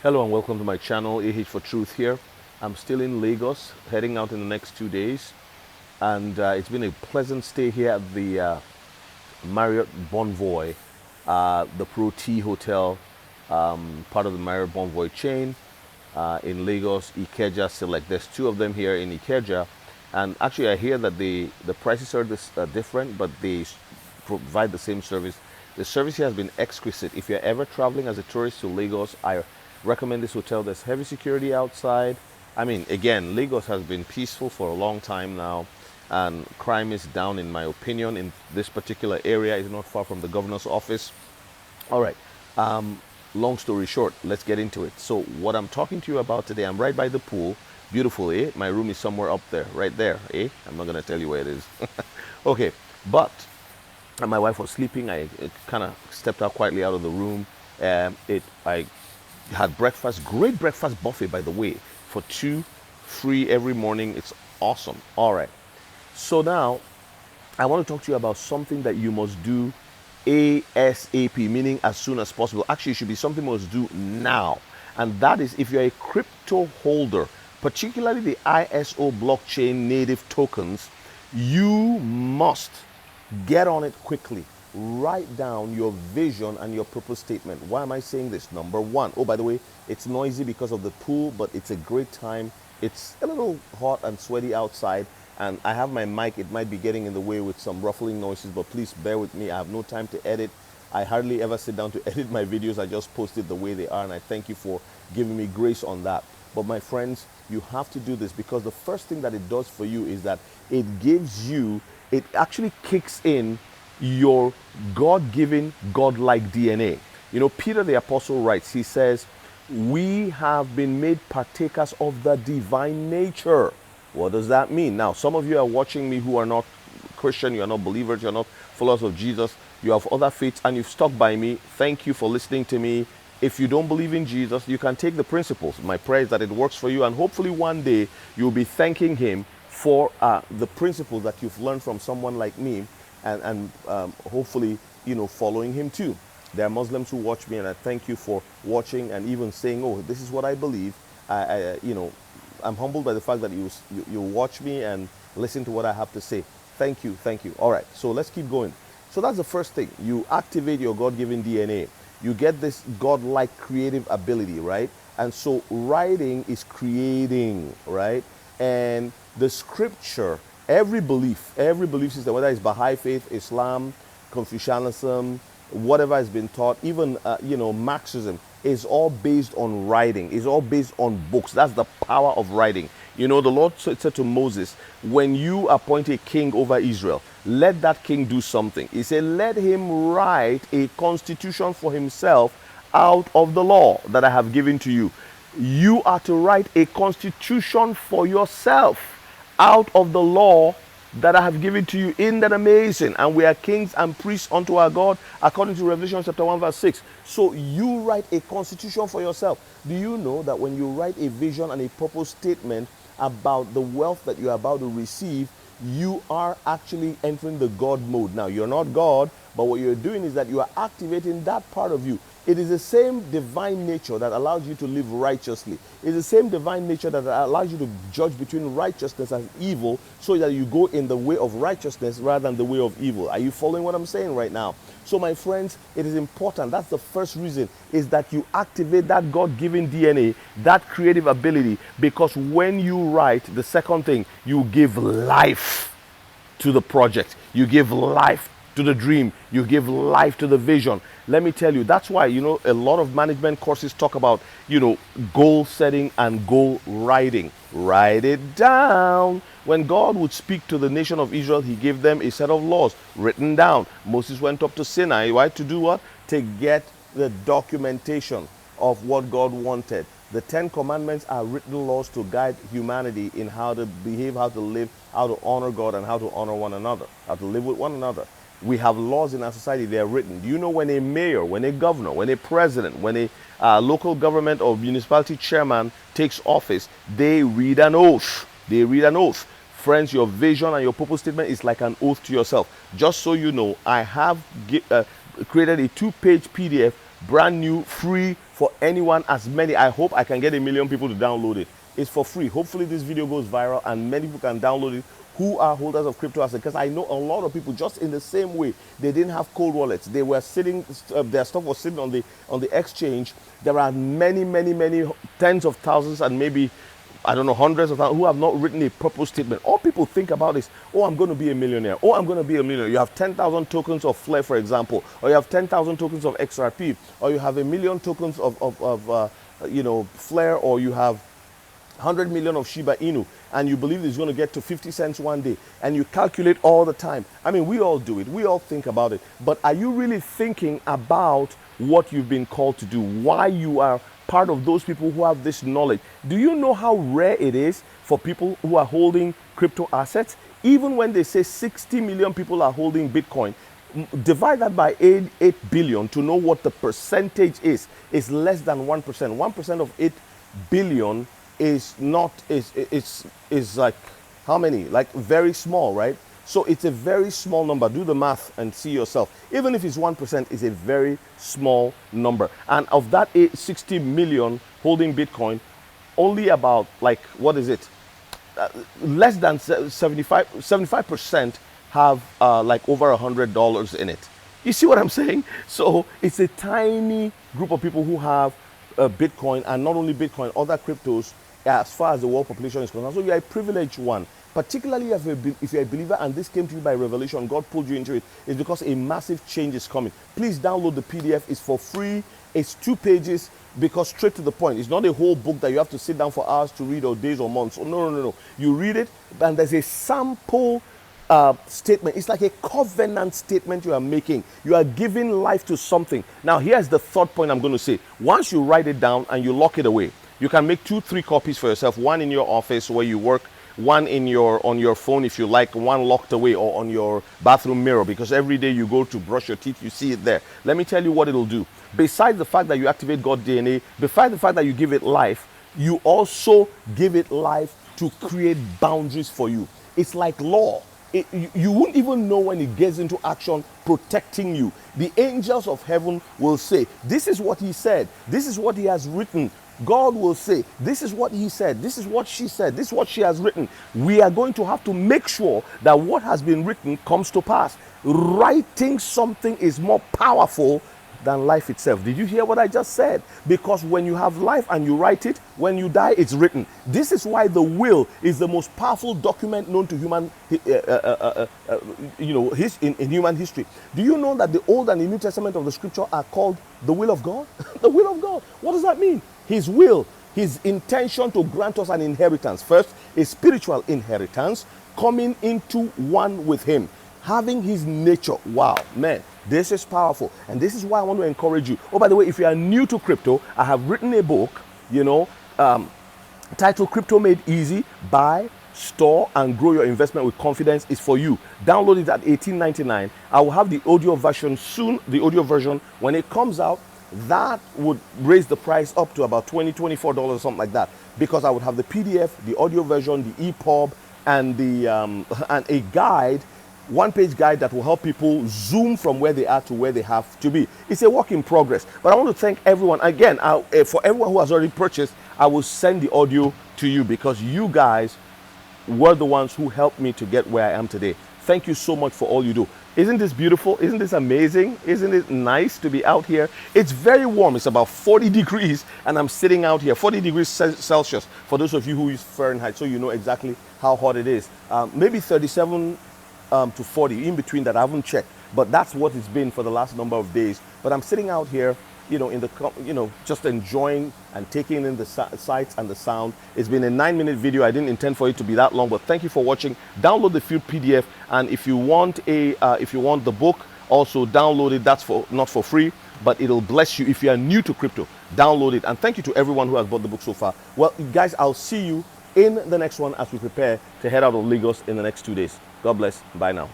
Hello and welcome to my channel, AH for Truth here. I'm still in Lagos, heading out in the next 2 days. And it's been a pleasant stay here at the Marriott Bonvoy, the Pro T Hotel, part of the Marriott Bonvoy chain in Lagos, Ikeja Select. There's two of them here in Ikeja. And actually I hear that the prices are different, but they provide the same service. The service here has been exquisite. If you're ever traveling as a tourist to Lagos, I recommend this hotel. There's heavy security outside. I mean, again, Lagos has been peaceful for a long time now, and crime is down, in my opinion, in this particular area. It's not far from the governor's office. All right. Long story short, let's get into it. So what I'm talking to you about today, I'm right by the pool. Beautiful, eh? My room is somewhere up there, right there, eh? I'm not going to tell you where it is. Okay, but and my wife was sleeping. I kind of stepped out quietly out of the room. I had breakfast, great breakfast buffet, by the way, for two, free every morning. It's awesome. All right. So now I want to talk to you about something that you must do ASAP, meaning as soon as possible. Actually, it should be something you must do now. And that is, if you're a crypto holder, particularly the ISO blockchain native tokens, you must get on it quickly. Write down your vision and your purpose statement. Why am I saying this? Number one, oh, by the way, it's noisy because of the pool, but it's a great time. It's a little hot and sweaty outside, and I have my mic. It might be getting in the way with some ruffling noises, but please bear with me. I have no time to edit. I hardly ever sit down to edit my videos. I just post it the way they are, and I thank you for giving me grace on that. But my friends, you have to do this, because the first thing that it does for you is that it actually kicks in your God-given, God-like DNA. You know, Peter the Apostle writes, he says, we have been made partakers of the divine nature. What does that mean? Now, some of you are watching me who are not Christian, you are not believers, you are not followers of Jesus, you have other faiths, and you've stuck by me. Thank you for listening to me. If you don't believe in Jesus, you can take the principles. My prayer is that it works for you, and hopefully one day you'll be thanking him for the principles that you've learned from someone like me, and hopefully, you know, following him too. There are Muslims who watch me, and I thank you for watching and even saying, oh, this is what I believe. I'm humbled by the fact that you watch me and listen to what I have to say. Thank you, thank you. All right, so let's keep going. So that's the first thing. You activate your God-given DNA. You get this God-like creative ability, right? And so writing is creating, right? And the scripture, every belief system, whether it's Baha'i faith, Islam, Confucianism, whatever has been taught, even Marxism, is all based on writing. Is all based on books. That's the power of writing. You know, the Lord said to Moses, when you appoint a king over Israel, let that king do something. He said, let him write a constitution for himself out of the law that I have given to you. You are to write a constitution for yourself out of the law that I have given to you. Isn't that amazing? And we are kings and priests unto our God, according to Revelation chapter 1 verse 6. So you write a constitution for yourself. Do you know that when you write a vision and a purpose statement about the wealth that you are about to receive, you are actually entering the God mode? Now, you're not God, but what you're doing is that you are activating that part of you. It is the same divine nature that allows you to live righteously. It's the same divine nature that allows you to judge between righteousness and evil, so that you go in the way of righteousness rather than the way of evil. Are you following what I'm saying right now? So my friends, it is important. That's the first reason, is that you activate that God-given DNA, that creative ability, because when you write, the second thing, you give life to the project. You give life to the dream. You give life to the vision. Let me tell you, that's why, you know, a lot of management courses talk about, you know, goal setting and goal writing. Write it down. When God would speak to the nation of Israel, he gave them a set of laws written down. Moses went up to Sinai, right, to do what? To get the documentation of what God wanted. The 10 Commandments are written laws to guide humanity in how to behave, how to live, how to honor God, and how to honor one another, how to live with one another. We have laws in our society, they are written. Do you know when a mayor, when a governor, when a president, when a local government or municipality chairman takes office, they read an oath. They read an oath. Friends, your vision and your purpose statement is like an oath to yourself. Just so you know, I have created a 2-page PDF brand new, free for anyone, as many. I hope I can get 1 million people to download it. It's for free. Hopefully this video goes viral and many people can download it who are holders of crypto assets, because I know a lot of people, just in the same way they didn't have cold wallets, they were sitting, their stuff was sitting on the exchange. There are many tens of thousands and maybe, I don't know, hundreds of thousands who have not written a purpose statement. All people think about is, oh, I'm going to be a millionaire. Oh, I'm going to be a millionaire. You have 10,000 tokens of Flare, for example, or you have 10,000 tokens of XRP, or you have 1 million tokens of Flare, or you have 100 million of Shiba Inu, and you believe it's going to get to 50 cents one day, and you calculate all the time. I mean, we all do it. We all think about it. But are you really thinking about what you've been called to do? Why you are part of those people who have this knowledge? Do you know how rare it is for people who are holding crypto assets? Even when they say 60 million people are holding Bitcoin, divide that by 8 billion to know what the percentage is less than 1%. 1% of 8 billion is like how many? Like very small, right? So it's a very small number. Do the math and see yourself. Even if it's 1%, it's a very small number. And of that 60 million holding Bitcoin, only about, like, what is it? Less than 75% have like over $100 in it. You see what I'm saying? So it's a tiny group of people who have Bitcoin, and not only Bitcoin, other cryptos, as far as the world population is concerned. So you're a privileged one, particularly if you're a believer and this came to you by revelation, God pulled you into it. It's because a massive change is coming. Please download the PDF. It's for free. It's 2 pages, because straight to the point. It's not a whole book that you have to sit down for hours to read, or days or months. Oh, no. You read it, and there's a sample statement. It's like a covenant statement you are making. You are giving life to something. Now, here's the third point I'm going to say. Once you write it down and you lock it away, you can make 2-3 copies for yourself. One in your office where you work, one on your phone if you like, one locked away, or on your bathroom mirror, because every day you go to brush your teeth, you see it there. Let me tell you what it'll do. Besides the fact that you activate God's DNA, besides the fact that you give it life, you also give it life to create boundaries for you. It's like law. You won't even know when it gets into action, protecting you. The angels of heaven will say, this is what he said, this is what he has written. God will say, this is what he said, this is what she said, this is what she has written. We are going to have to make sure that what has been written comes to pass. Writing something is more powerful than life itself. Did you hear what I just said? Because when you have life and you write it, when you die, it's written. This is why the will is the most powerful document known to human, in human history. Do you know that the Old and the New Testament of the Scripture are called the will of God? The will of God. What does that mean? His will, his intention to grant us an inheritance. First, a spiritual inheritance, coming into one with him, having his nature. Wow, man. This is powerful, and this is why I want to encourage you. Oh, by the way, if you are new to crypto, I have written a book, titled Crypto Made Easy. Buy, store, and grow your investment with confidence. Is for you. Download it at $18.99. I will have the audio version soon. The audio version, when it comes out, that would raise the price up to about $20, $24, something like that, because I would have the PDF, the audio version, the EPUB, and and a guide, 1-page guide that will help people zoom from where they are to where they have to be. It's a work in progress. But I want to thank everyone. Again, for everyone who has already purchased, I will send the audio to you, because you guys were the ones who helped me to get where I am today. Thank you so much for all you do. Isn't this beautiful? Isn't this amazing? Isn't it nice to be out here? It's very warm. It's about 40 degrees, and I'm sitting out here, 40 degrees Celsius, for those of you who use Fahrenheit, so you know exactly how hot it is. Maybe 37 to 40, in between that. I haven't checked, but that's what it's been for the last number of days. But I'm sitting out here, just enjoying and taking in the sights and the sound. It's been a 9-minute video. I didn't intend for it to be that long, but thank you for watching. Download the free PDF, and if you want the book, also download it. That's not for free, but it'll bless you. If you are new to crypto, download it. And thank you to everyone who has bought the book so far. Well, guys, I'll see you in the next one as we prepare to head out of Lagos in the next 2 days. God bless. Bye now.